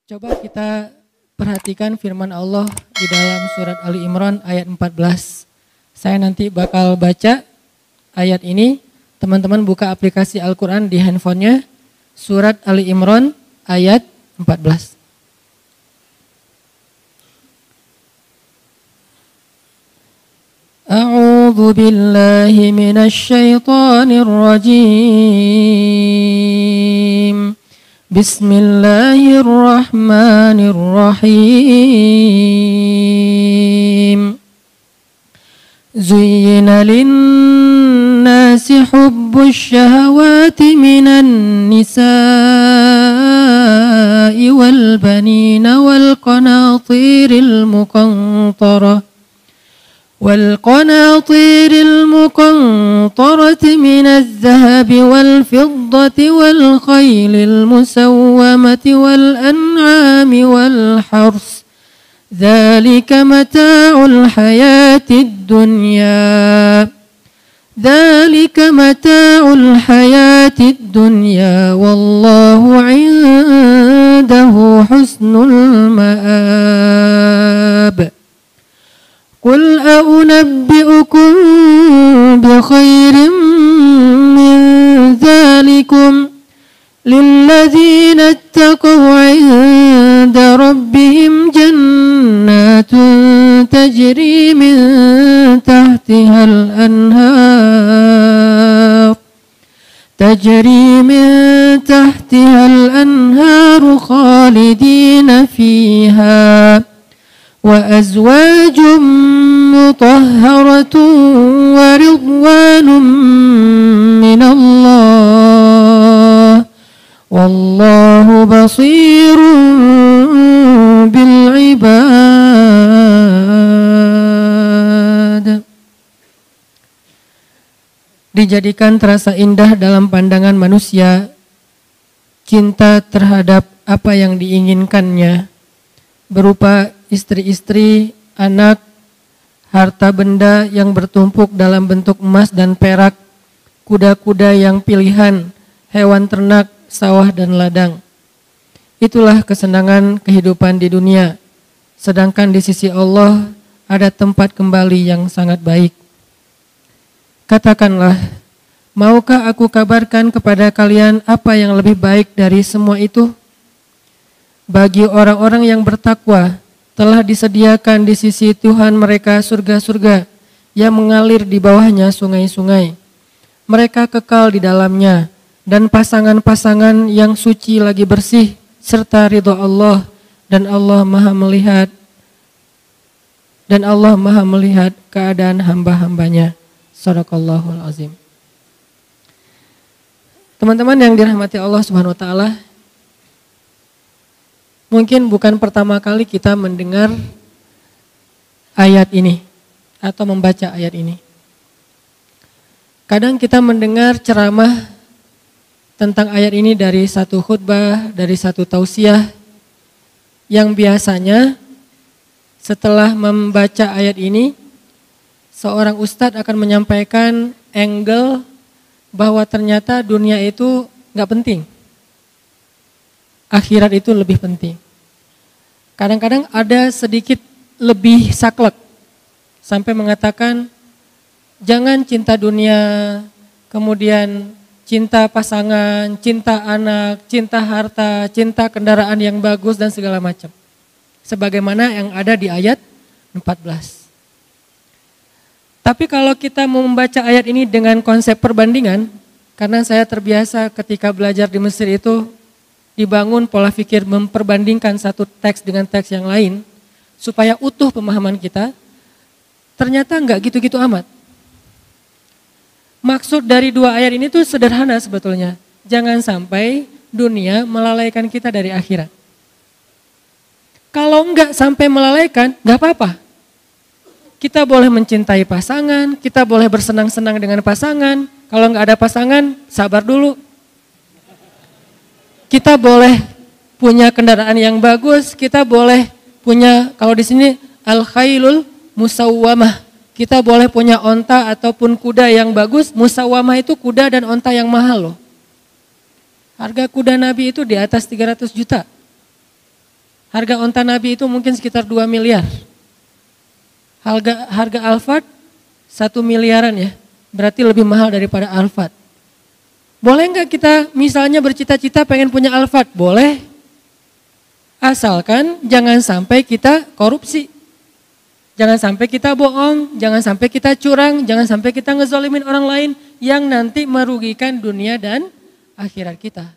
Coba kita perhatikan firman Allah di dalam surat Ali Imran ayat 14. Saya nanti bakal baca ayat ini. Teman-teman buka aplikasi Al-Quran di handphonenya. Surat Ali Imran ayat 14. A'udzu billahi minasy syaithanir rajim. Bismillahirrahmanirrahim. Zuyyina lin-nasi hubbus syahawati minan nisa'i wal banina wal qanatiril muqantarah والقناطير المقنطرة من الذهب والفضة والخيل المسومة والأنعام والحرث ذلك متاع الحياة الدنيا والله عنده حسن المآب قل أنبئكم بخير من ذلكم للذين اتقوا عند ربهم جنات تجري من تحتها الأنهار خالدين فيها وأزواج مطهرة ورضوان من الله والله بصير بالعباد. Dijadikan terasa indah dalam pandangan manusia cinta terhadap apa yang diinginkannya berupa istri-istri, anak, harta benda yang bertumpuk dalam bentuk emas dan perak, kuda-kuda yang pilihan, hewan ternak, sawah dan ladang. Itulah kesenangan kehidupan di dunia. Sedangkan di sisi Allah ada tempat kembali yang sangat baik. Katakanlah, maukah aku kabarkan kepada kalian apa yang lebih baik dari semua itu? Bagi orang-orang yang bertakwa, telah disediakan di sisi Tuhan mereka surga-surga yang mengalir di bawahnya sungai-sungai. Mereka kekal di dalamnya dan pasangan-pasangan yang suci lagi bersih serta ridha Allah dan Allah Maha melihat keadaan hamba-hambanya. Shadaqallahul azim. Teman-teman yang dirahmati Allah Subhanahu wa taala, mungkin bukan pertama kali kita mendengar ayat ini atau membaca ayat ini. Kadang kita mendengar ceramah tentang ayat ini dari satu khutbah, dari satu tausiah yang biasanya setelah membaca ayat ini seorang ustadz akan menyampaikan angle bahwa ternyata dunia itu gak penting. Akhirat itu lebih penting. Kadang-kadang ada sedikit lebih saklek sampai mengatakan jangan cinta dunia, kemudian cinta pasangan, cinta anak, cinta harta, cinta kendaraan yang bagus dan segala macam. Sebagaimana yang ada di ayat 14. Tapi kalau kita mau membaca ayat ini dengan konsep perbandingan, karena saya terbiasa ketika belajar di Mesir itu dibangun pola pikir memperbandingkan satu teks dengan teks yang lain supaya utuh pemahaman kita, ternyata enggak gitu-gitu amat. Maksud dari dua ayat ini tuh sederhana sebetulnya. Jangan sampai dunia melalaikan kita dari akhirat. Kalau enggak sampai melalaikan, enggak apa-apa. Kita boleh mencintai pasangan, kita boleh bersenang-senang dengan pasangan. Kalau enggak ada pasangan, sabar dulu. Kita boleh punya kendaraan yang bagus, kita boleh punya, kalau di sini al-khailul musawwamah, Kita boleh punya onta ataupun kuda yang bagus, musawamah itu kuda dan onta yang mahal loh. Harga kuda Nabi itu di atas 300 juta. Harga onta Nabi itu mungkin sekitar 2 miliar. Harga Alphard 1 miliaran ya. Berarti lebih mahal daripada Alphard. Boleh nggak kita misalnya bercita-cita pengen punya Alphard? Boleh. Asalkan jangan sampai kita korupsi. Jangan sampai kita bohong, jangan sampai kita curang, jangan sampai kita ngezolimin orang lain yang nanti merugikan dunia dan akhirat kita.